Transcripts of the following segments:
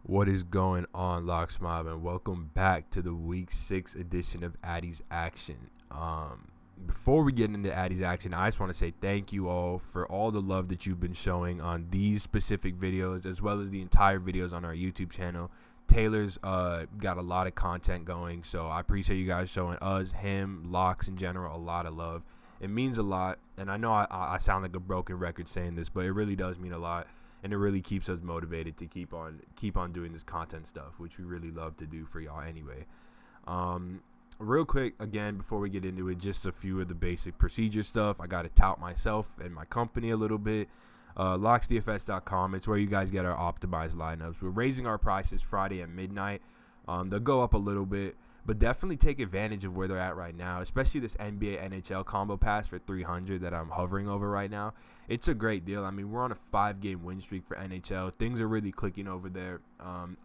What is going on, Locks Mob, and welcome back to the Week 6 edition of Addy's Action. Before we get into Addy's Action, I just want to say thank you all for all the love that you've been showing on these specific videos, as well as the entire videos on our YouTube channel. Taylor's got a lot of content going, so I appreciate you guys showing us, him, Locks in general, a lot of love. It means a lot, and I know I sound like a broken record saying this, but it really does mean a lot. And it really keeps us motivated to keep on doing this content stuff, which we really love to do for y'all anyway. Real quick, again, before we get into it, just a few of the basic procedure stuff. I got to tout myself and my company a little bit. LocksDFS.com. It's where you guys get our optimized lineups. We're raising our prices Friday at midnight. They'll go up a little bit, but definitely take advantage of where they're at right now, especially this NBA NHL combo pass for $300 that I'm hovering over right now. It's a great deal. I mean, we're on a 5-game win streak for NHL. Things are really clicking over there.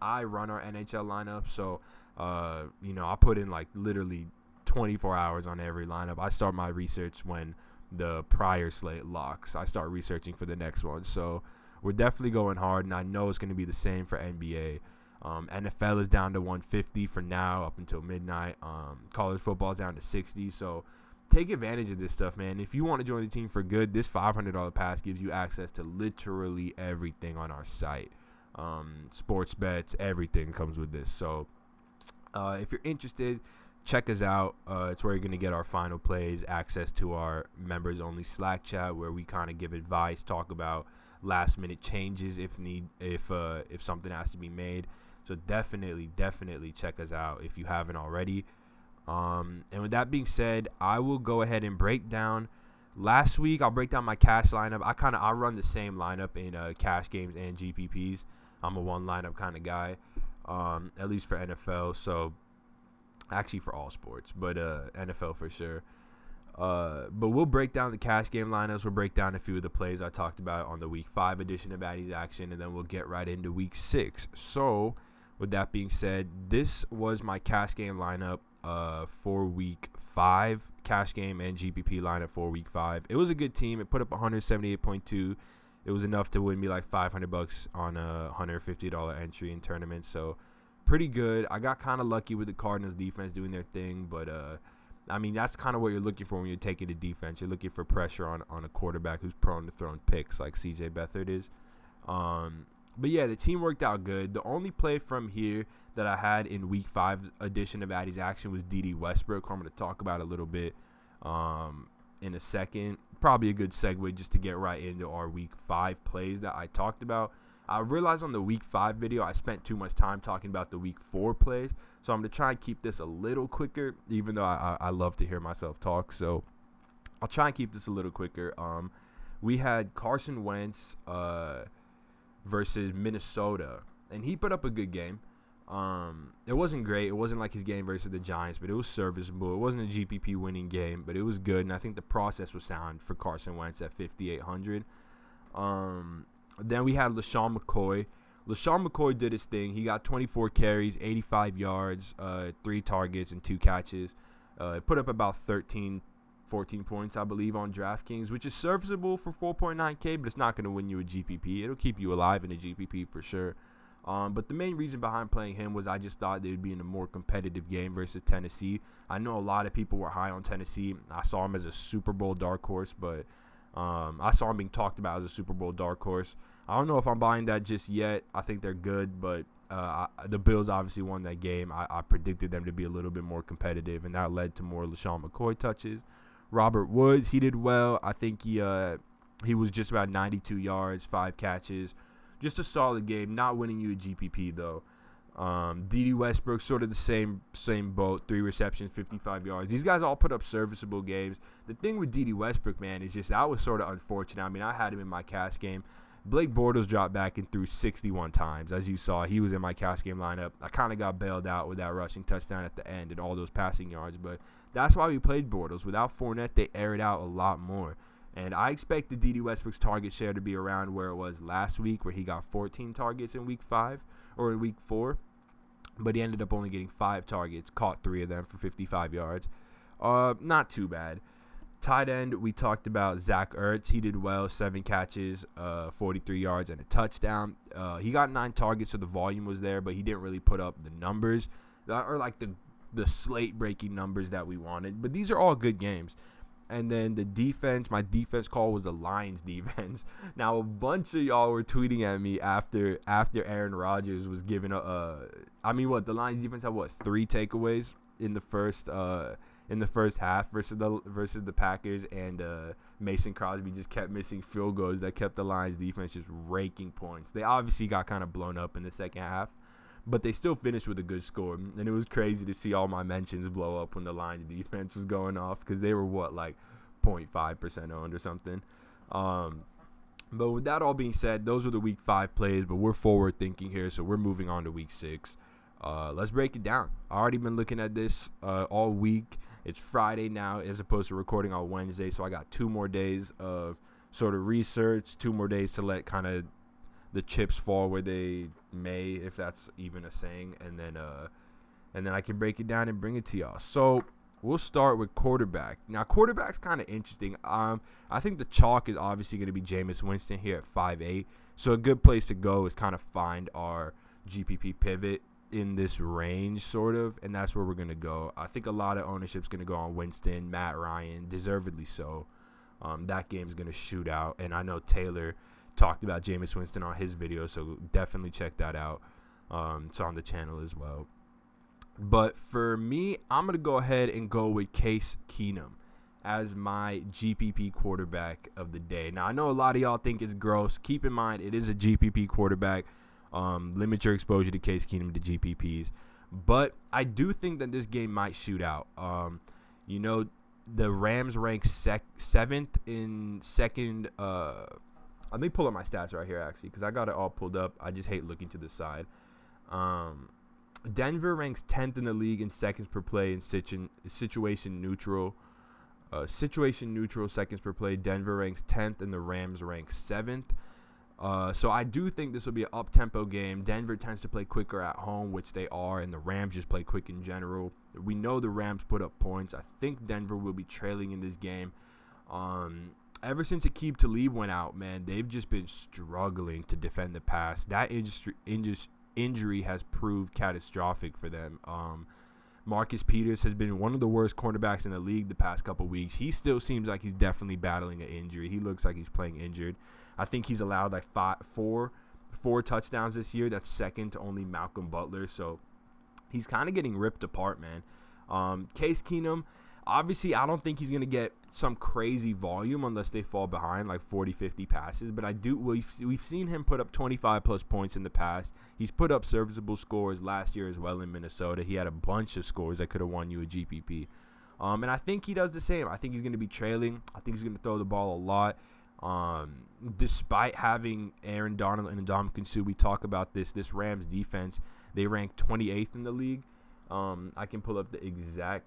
I run our NHL lineup, so I put in like literally 24 hours on every lineup. I start my research when the prior slate locks. I start researching for the next one. So we're definitely going hard, and I know it's going to be the same for NBA. NFL is down to 150 for now up until midnight. College football is down to 60. So take advantage of this stuff, man. If you want to join the team for good, this $500 pass gives you access to literally everything on our site. Sports bets, everything comes with this. So if you're interested, check us out. It's where you're going to get our final plays, access to our members-only Slack chat where we kind of give advice, talk about last-minute changes if something has to be made. So definitely check us out if you haven't already. And with that being said, I will go ahead and break down. Last week, I'll break down my cash lineup. I run the same lineup in cash games and GPPs. I'm a one lineup kind of guy, at least for NFL. So actually for all sports, but NFL for sure. But we'll break down the cash game lineups. We'll break down a few of the plays I talked about on the Week 5 edition of Addy's Action, and then we'll get right into Week 6. So with that being said, this was my cash game lineup for Week 5, cash game and GPP lineup for Week 5. It was a good team. It put up 178.2. It was enough to win me like $500 on a $150 entry in tournament. So pretty good. I got kind of lucky with the Cardinals defense doing their thing, but I mean, that's kind of what you're looking for when you're taking the defense. You're looking for pressure on a quarterback who's prone to throwing picks like C.J. Beathard is. But, yeah, the team worked out good. The only play from here that I had in Week 5 edition of Addy's Action was D.D. Westbrook, who I'm going to talk about a little bit in a second. Probably a good segue just to get right into our Week 5 plays that I talked about. I realized on the Week 5 video I spent too much time talking about the Week 4 plays, so I'm going to try and keep this a little quicker, even though I love to hear myself talk. So I'll try and keep this a little quicker. We had Carson Wentz versus Minnesota, and he put up a good game. It wasn't great. It wasn't like his game versus the Giants, but it was serviceable. It wasn't a GPP winning game, but it was good, and I think the process was sound for Carson Wentz at 5,800. Then we had LaShawn McCoy. LaShawn McCoy did his thing. He got 24 carries, 85 yards, 3 targets, and 2 catches. Put up about 14 points, I believe, on DraftKings, which is serviceable for 4.9K, but it's not going to win you a GPP. It'll keep you alive in a GPP for sure. But the main reason behind playing him was I just thought they would be in a more competitive game versus Tennessee. I know a lot of people were high on Tennessee. I saw him as a Super Bowl dark horse, but I saw him being talked about as a Super Bowl dark horse. I don't know if I'm buying that just yet. I think they're good, but the Bills obviously won that game. I predicted them to be a little bit more competitive, and that led to more LaShawn McCoy touches. Robert Woods, he did well. I think he was just about 92 yards, 5 catches. Just a solid game. Not winning you a GPP, though. D.D. Westbrook, sort of the same boat. 3 receptions, 55 yards. These guys all put up serviceable games. The thing with D.D. Westbrook, man, is just that was sort of unfortunate. I mean, I had him in my cash game. Blake Bortles dropped back and threw 61 times. As you saw, he was in my cash game lineup. I kind of got bailed out with that rushing touchdown at the end and all those passing yards. But that's why we played Bortles. Without Fournette, they air it out a lot more. And I expect the D.D. Westbrook's target share to be around where it was last week, where he got 14 targets in Week 5 or in Week 4. But he ended up only getting 5 targets, caught 3 of them for 55 yards. Not too bad. Tight end, we talked about Zach Ertz. He did well, 7 catches, 43 yards, and a touchdown. He got 9 targets, so the volume was there, but he didn't really put up the numbers, or like the slate-breaking numbers that we wanted. But these are all good games. And then the defense, my defense call was the Lions defense. Now, a bunch of y'all were tweeting at me after Aaron Rodgers was given the Lions defense had 3 takeaways in the first half versus the Packers, and Mason Crosby just kept missing field goals that kept the Lions defense just raking points. They obviously got kind of blown up in the second half, but they still finished with a good score. And it was crazy to see all my mentions blow up when the Lions defense was going off, because they were 0.5% owned or something. But with that all being said, those were the week 5 plays, but we're forward thinking here, so we're moving on to week 6. Let's break it down. I already been looking at this all week. It's Friday now as opposed to recording on Wednesday, so I got 2 more days of sort of research, 2 more days to let kind of the chips fall where they may, if that's even a saying, and then I can break it down and bring it to y'all. So we'll start with quarterback. Now, quarterback's kind of interesting. I think the chalk is obviously going to be Jameis Winston here at 5'8", so a good place to go is kind of find our GPP pivot in this range, sort of, and that's where we're going to go. I think a lot of ownership's going to go on Winston, Matt Ryan, deservedly so. That game's going to shoot out, and I know Taylor talked about Jameis Winston on his video, so definitely check that out. It's on the channel as well. But for me, I'm going to go ahead and go with Case Keenum as my GPP quarterback of the day. Now, I know a lot of y'all think it's gross. Keep in mind, it is a GPP quarterback. Limit your exposure to Case Keenum to GPPs. But I do think that this game might shoot out. The Rams rank 7th in second. Let me pull up my stats right here, actually, because I got it all pulled up. I just hate looking to the side. Denver ranks 10th in the league in seconds per play in situation neutral. Situation neutral seconds per play. Denver ranks 10th, and the Rams rank 7th. So I do think this will be an up-tempo game. Denver tends to play quicker at home, which they are, and the Rams just play quick in general. We know the Rams put up points. I think Denver will be trailing in this game. Ever since Aqib Talib went out, man, they've just been struggling to defend the pass. That injury has proved catastrophic for them. Marcus Peters has been one of the worst cornerbacks in the league the past couple weeks. He still seems like he's definitely battling an injury. He looks like he's playing injured. I think he's allowed like four touchdowns this year. That's second to only Malcolm Butler. So he's kind of getting ripped apart, man. Case Keenum, obviously, I don't think he's going to get some crazy volume unless they fall behind like 40, 50 passes. But we've seen him put up 25-plus points in the past. He's put up serviceable scores last year as well in Minnesota. He had a bunch of scores that could have won you a GPP. And I think he does the same. I think he's going to be trailing. I think he's going to throw the ball a lot. Despite having Aaron Donald and Ndamukong Suh, we talk about this Rams defense. They rank 28th in the league. I can pull up the exact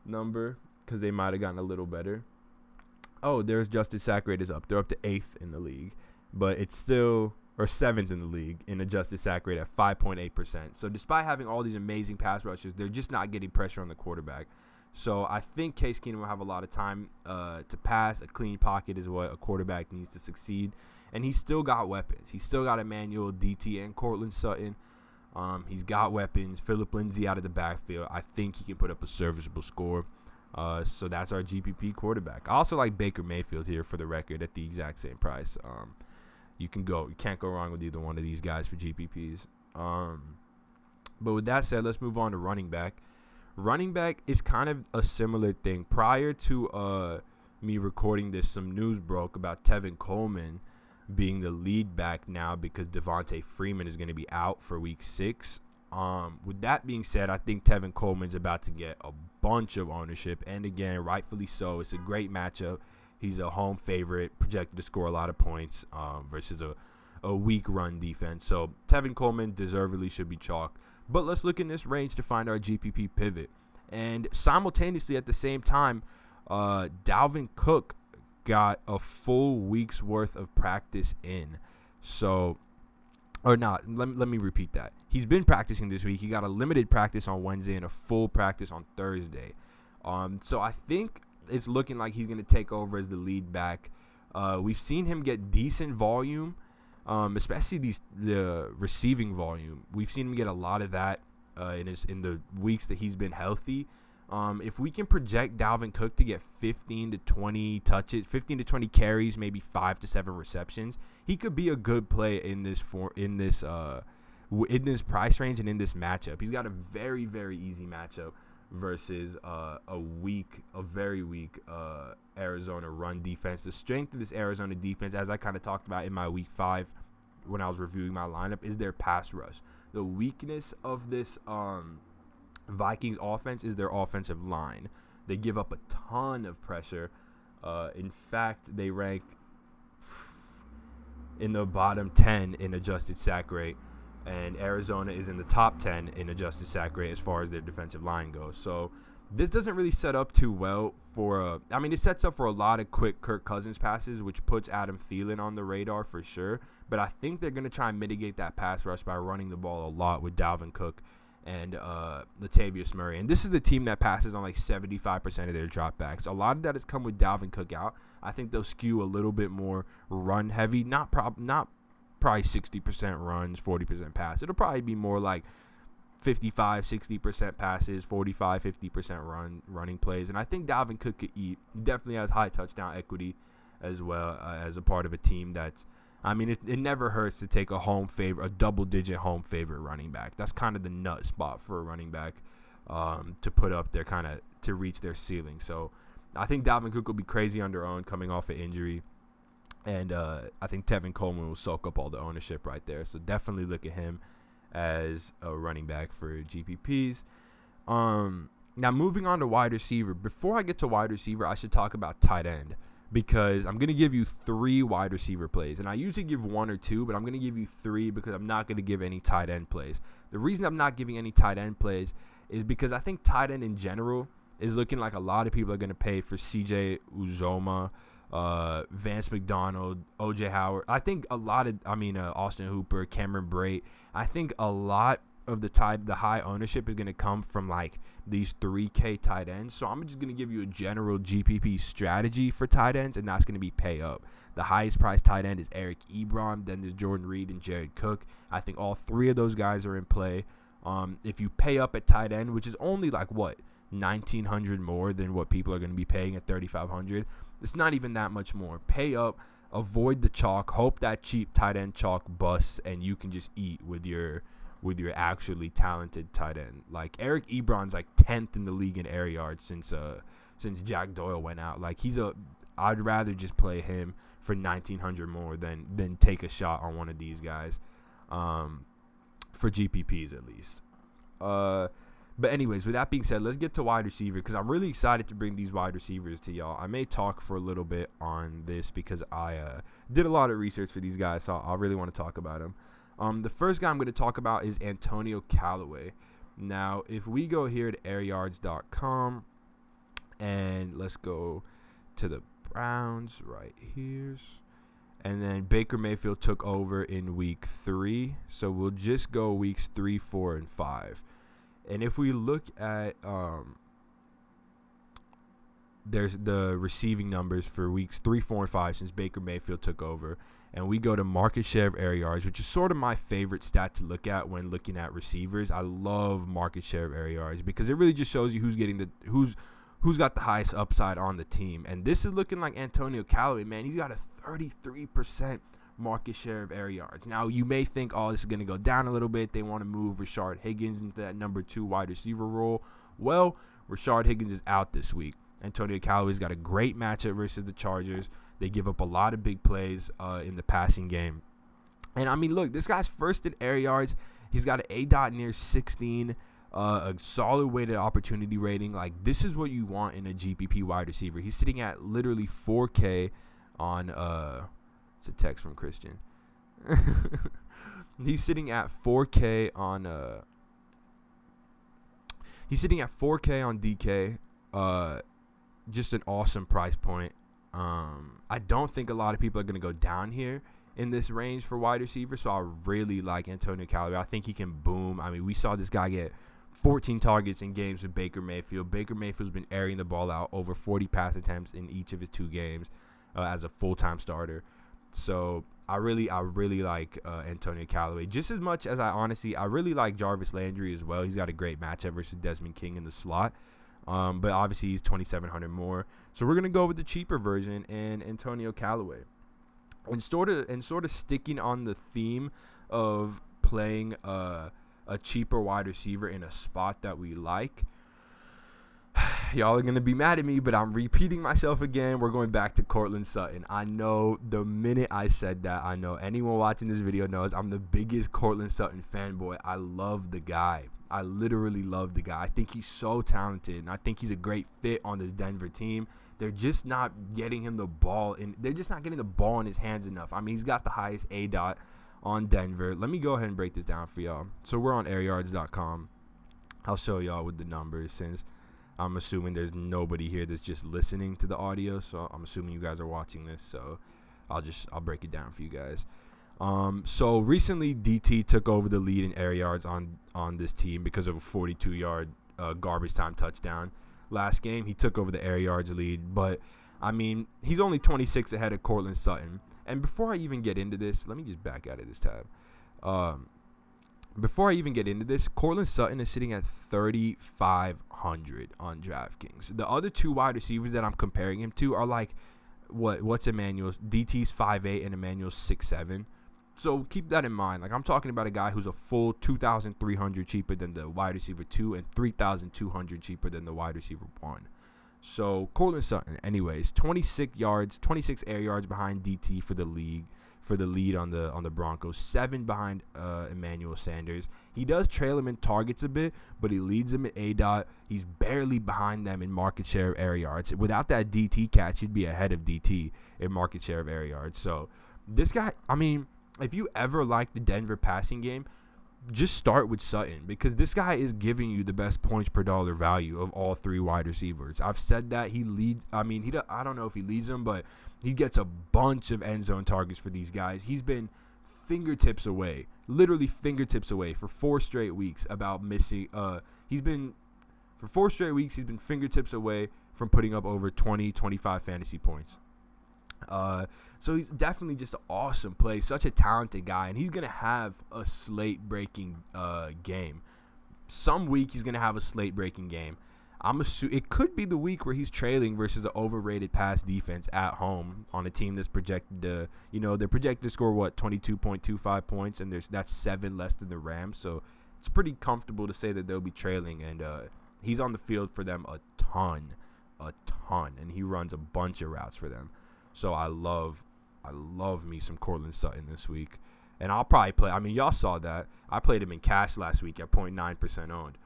number because they might have gotten a little better. Oh, there's Justice Sack rate is up. They're up to 8th in the league, but it's still, or 7th in the league in adjusted sack rate at 5.8%. So despite having all these amazing pass rushers, they're just not getting pressure on the quarterback. So I think Case Keenum will have a lot of time to pass. A clean pocket is what a quarterback needs to succeed. And he's still got weapons. He's still got Emmanuel, DT, and Cortland Sutton. He's got weapons. Phillip Lindsay out of the backfield. I think he can put up a serviceable score. So that's our GPP quarterback. I also like Baker Mayfield here for the record at the exact same price. You can't go wrong with either one of these guys for GPPs. But with that said, let's move on to running back. Running back is kind of a similar thing. Prior to me recording this, some news broke about Tevin Coleman being the lead back now because Devontae Freeman is going to be out for week 6. With that being said, I think Tevin Coleman's about to get a bunch of ownership, and again, rightfully so. It's a great matchup. He's a home favorite, projected to score a lot of points versus a weak run defense. So Tevin Coleman deservedly should be chalk. But let's look in this range to find our GPP pivot. And simultaneously at the same time, Dalvin Cook got a full week's worth of practice in. So, or not, let me repeat that. He's been practicing this week. He got a limited practice on Wednesday and a full practice on Thursday. So I think it's looking like he's going to take over as the lead back. We've seen him get decent volume, especially the receiving volume. We've seen him get a lot of that in the weeks that he's been healthy. If we can project Dalvin Cook to get 15 to 20 touches, 15 to 20 carries, maybe 5 to 7 receptions, he could be a good play in this price range and in this matchup. He's got a very, very easy matchup versus a very weak Arizona run defense. The strength of this Arizona defense, as I kind of talked about in my week 5 when I was reviewing my lineup, is their pass rush. The weakness of this Vikings offense is their offensive line. They give up a ton of pressure. In fact, they rank in the bottom 10 in adjusted sack rate, and Arizona is in the top 10 in adjusted sack rate as far as their defensive line goes. So this doesn't really set up too well it sets up for a lot of quick Kirk Cousins passes, which puts Adam Thielen on the radar for sure. But I think they're going to try and mitigate that pass rush by running the ball a lot with Dalvin Cook and Latavius Murray. And this is a team that passes on like 75% of their dropbacks. A lot of that has come with Dalvin Cook out. I think they'll skew a little bit more run heavy, not probably 60% runs, 40% pass. It'll probably be more like 55-60% passes, 45-50% running plays. And I think Dalvin Cook could eat. He definitely has high touchdown equity as well as a part of a team that's, it never hurts to take a double-digit home favorite running back. That's kind of the nut spot for a running back to put up there, kind of to reach their ceiling. So I think Dalvin Cook will be crazy underowned coming off an injury. And I think Tevin Coleman will soak up all the ownership right there. So definitely look at him as a running back for GPPs. Now moving on to wide receiver. Before I get to wide receiver, I should talk about tight end, because I'm going to give you 3 wide receiver plays. And I usually give 1 or 2, but I'm going to give you 3 because I'm not going to give any tight end plays. The reason I'm not giving any tight end plays is because I think tight end in general is looking like a lot of people are going to pay for CJ Uzomah, Vance McDonald, OJ Howard. I think a lot of, Austin Hooper, Cameron Brate. I think a lot of the high ownership is going to come from like these 3K tight ends. So I'm just going to give you a general GPP strategy for tight ends, and that's going to be pay up. The highest priced tight end is Eric Ebron. Then there's Jordan Reed and Jared Cook. I think all 3 of those guys are in play. If you pay up at tight end, which is only like $1,900 more than what people are going to be paying at $3,500. It's not even that much more. Pay up, avoid the chalk, hope that cheap tight end chalk busts, and you can just eat with your actually talented tight end. Like Eric Ebron's like 10th in the league in air yards since Jack Doyle went out. Like I'd rather just play him for $1,900 more than take a shot on one of these guys, for GPPs at least. But anyways, with that being said, let's get to wide receiver, because I'm really excited to bring these wide receivers to y'all. I may talk for a little bit on this because I did a lot of research for these guys, so I really want to talk about them. The first guy I'm going to talk about is Antonio Callaway. Now, if we go here to airyards.com and let's go to the Browns right here. And then Baker Mayfield took over in week 3. So we'll just go weeks 3, 4, and 5. And if we look at there's the receiving numbers for weeks 3, 4, and 5 since Baker Mayfield took over, and we go to market share of air yards, which is sort of my favorite stat to look at when looking at receivers. I love market share of air yards because it really just shows you who's got the highest upside on the team. And this is looking like Antonio Callaway, man. He's got a 33% market share of air yards. Now, you may think, this is going to go down a little bit. They want to move Rashard Higgins into that number 2 wide receiver role. Well, Rashard Higgins is out this week. Antonio Callaway's got a great matchup versus the Chargers. They give up a lot of big plays in the passing game. And, look, this guy's first in air yards. He's got an A.dot near 16, a solid weighted opportunity rating. Like, this is what you want in a GPP wide receiver. He's sitting at literally 4K on it's a text from Christian. He's sitting at 4K on DK. Just an awesome price point. I don't think a lot of people are going to go down here in this range for wide receiver, so I really like Antonio Callaway. I think he can boom. We saw this guy get 14 targets in games with Baker Mayfield. Baker Mayfield's been airing the ball out over 40 pass attempts in each of his 2 games as a full-time starter. So I really like Antonio Callaway just as much as I really like Jarvis Landry as well. He's got a great matchup versus Desmond King in the slot. But obviously he's $2,700 more. So we're going to go with the cheaper version and Antonio Callaway. And sort of sticking on the theme of playing a cheaper wide receiver in a spot that we like. Y'all are going to be mad at me, but I'm repeating myself again. We're going back to Courtland Sutton. I know the minute I said that, I know anyone watching this video knows I'm the biggest Courtland Sutton fanboy. I love the guy. I literally love the guy. I think he's so talented, and I think he's a great fit on this Denver team. They're just not getting him the ball, and they're just not getting the ball in his hands enough. I mean, he's got the highest ADOT on Denver. Let me go ahead and break this down for y'all. So we're on airyards.com. I'll show y'all with the numbers since I'm assuming there's nobody here that's just listening to the audio. So I'm assuming you guys are watching this. So I'll break it down for you guys. So recently DT took over the lead in air yards on this team because of a 42-yard garbage time touchdown. Last game, he took over the air yards lead. But, I mean, he's only 26 ahead of Courtland Sutton. And before I even get into this, let me just back out of this tab. Before I even get into this, Courtland Sutton is sitting at 3,500 on DraftKings. The other 2 wide receivers that I'm comparing him to are like, what's Emmanuel's? DT's 5'8" and Emmanuel's 6'7". So keep that in mind. Like, I'm talking about a guy who's a full 2,300 cheaper than the wide receiver 2 and 3,200 cheaper than the wide receiver 1. So Courtland Sutton, anyways, 26 air yards behind DT for the lead on the Broncos, 7 behind Emmanuel Sanders. He does trail him in targets a bit, but he leads him at ADOT. He's barely behind them in market share of air yards. Without that DT catch, he'd be ahead of DT in market share of air yards. So this guy, I mean, if you ever like the Denver passing game, just start with Sutton because this guy is giving you the best points per dollar value of all 3 wide receivers. I've said that he leads. I mean, I don't know if he leads them, but he gets a bunch of end zone targets for these guys. He's been fingertips away, literally fingertips away for 4 straight weeks about missing. He's been fingertips away from putting up over 25 fantasy points. So he's definitely just an awesome play, such a talented guy, and he's going to have a slate-breaking game. Some week he's going to have a slate-breaking game. It could be the week where he's trailing versus an overrated pass defense at home on a team that's projected to, they're projected to score, 22.25 points, and that's 7 less than the Rams. So it's pretty comfortable to say that they'll be trailing, and he's on the field for them a ton, and he runs a bunch of routes for them. So I love me some Courtland Sutton this week. And I'll probably play. I mean, y'all saw that. I played him in cash last week at 0.9% owned.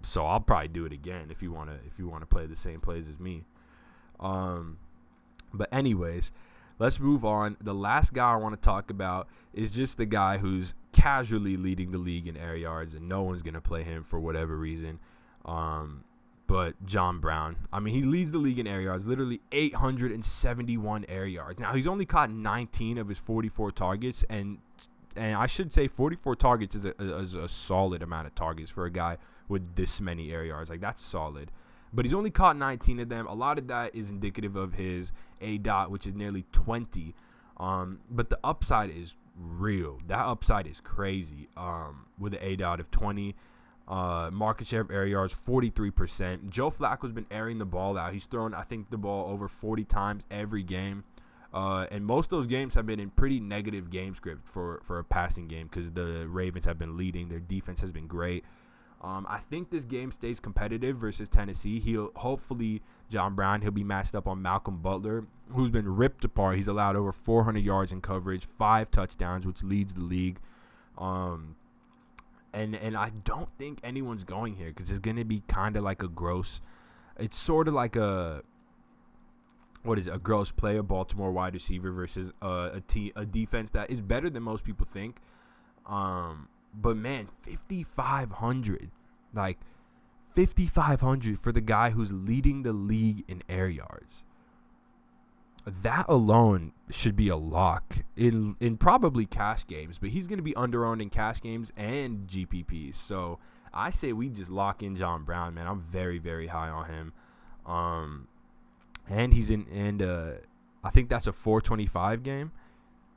So I'll probably do it again if you want to play the same plays as me. But anyways, let's move on. The last guy I want to talk about is just the guy who's casually leading the league in air yards, and no one's going to play him for whatever reason. But John Brown, I mean, he leads the league in air yards, literally 871 air yards. Now, he's only caught 19 of his 44 targets, and I should say 44 targets is a solid amount of targets for a guy with this many air yards. Like, that's solid. But he's only caught 19 of them. A lot of that is indicative of his ADOT, which is nearly 20. But the upside is real. That upside is crazy with an ADOT of 20. Market share of air yards 43%. Joe Flacco's been airing the ball out. He's thrown, I think, the ball over 40 times every game. And most of those games have been in pretty negative game script for a passing game because the Ravens have been leading. Their defense has been great. I think this game stays competitive versus Tennessee. John Brown, he'll be matched up on Malcolm Butler, who's been ripped apart. He's allowed over 400 yards in coverage, 5 touchdowns, which leads the league. And I don't think anyone's going here because it's going to be kind of like it's sort of like a gross play, a Baltimore wide receiver versus a defense that is better than most people think. But man, 5,500, like 5,500 for the guy who's leading the league in air yards. that alone should be a lock in probably cash games. But he's going to be under-owned in cash games and GPPs. So I say we just lock in John Brown, man. I'm very, very high on him. And he's I think that's a 425 game.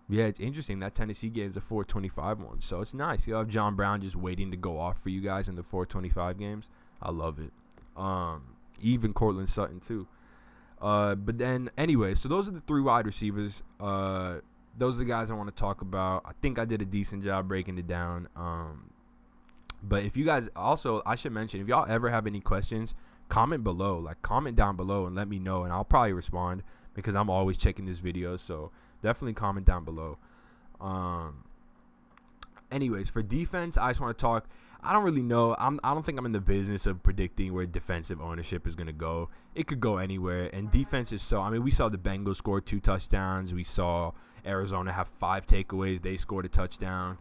Yeah, it's interesting. That Tennessee game is a 425 one. So it's nice. You have John Brown just waiting to go off for you guys in the 425 games. I love it. Even Cortland Sutton, too. But then, anyway, so those are the 3 wide receivers. Those are the guys I want to talk about. I think I did a decent job breaking it down. But if you guys also, I should mention, if y'all ever have any questions, comment below. Like, comment down below and let me know, and I'll probably respond because I'm always checking this video. So definitely comment down below. Anyways, for defense, I just want to talk. I don't really know. I don't think I'm in the business of predicting where defensive ownership is going to go. It could go anywhere. And defense is so. I mean, we saw the Bengals score 2 touchdowns. We saw Arizona have 5 takeaways. They scored a touchdown.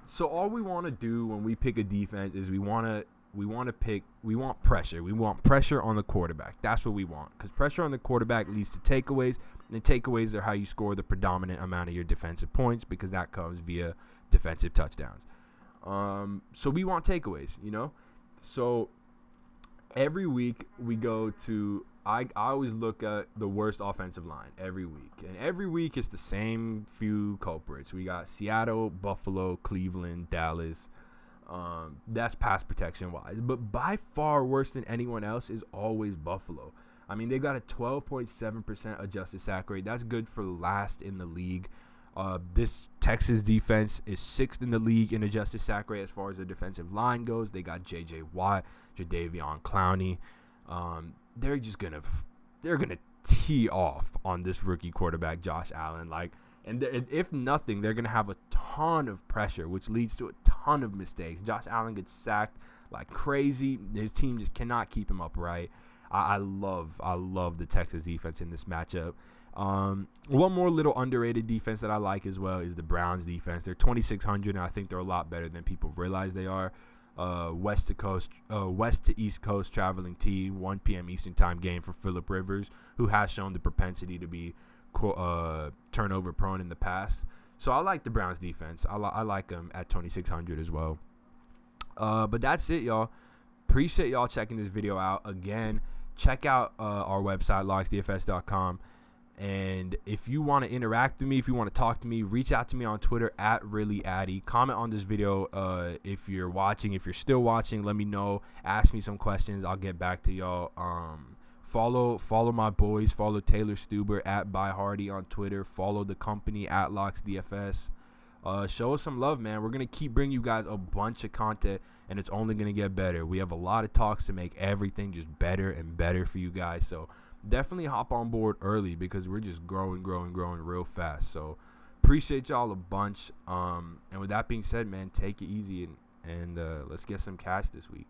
So all we want to do when we pick a defense is we want pressure. We want pressure on the quarterback. That's what we want. Because pressure on the quarterback leads to takeaways. And takeaways are how you score the predominant amount of your defensive points, because that comes via defensive touchdowns. So we want takeaways, you know. So every week we go to I always look at the worst offensive line every week. And every week it's the same few culprits. We got Seattle, Buffalo, Cleveland, Dallas. That's pass protection wise. But by far worse than anyone else is always Buffalo. I mean, they've got a 12.7% adjusted sack rate. That's good for last in the league. This Texas defense is 6th in the league in adjusted sack rate as far as the defensive line goes. They got J.J. Watt, Jadeveon Clowney. They're gonna tee off on this rookie quarterback, Josh Allen. And if nothing, they're gonna have a ton of pressure, which leads to a ton of mistakes. Josh Allen gets sacked like crazy. His team just cannot keep him upright. I love the Texas defense in this matchup. One more little underrated defense that I like as well is the Browns defense. They're 2,600, and I think they're a lot better than people realize they are. West to East Coast traveling team, 1 p.m. Eastern time game for Phillip Rivers, who has shown the propensity to be turnover prone in the past. So I like the Browns defense. I like them at 2,600 as well. But that's it, y'all. Appreciate y'all checking this video out. Again, check out our website, locksdfs.com. And if you want to interact with me, if you want to talk to me, reach out to me on Twitter at ReallyAddy. Comment on this video if you're watching. If you're still watching, let me know. Ask me some questions. I'll get back to y'all. Follow my boys. Follow Taylor Stuber at ByHardy on Twitter. Follow the company at Locks DFS. Show us some love, man. We're going to keep bringing you guys a bunch of content, and it's only going to get better. We have a lot of talks to make everything just better and better for you guys. So definitely hop on board early, because we're just growing real fast. So appreciate y'all a bunch. And with that being said, man, take it easy and let's get some cash this week.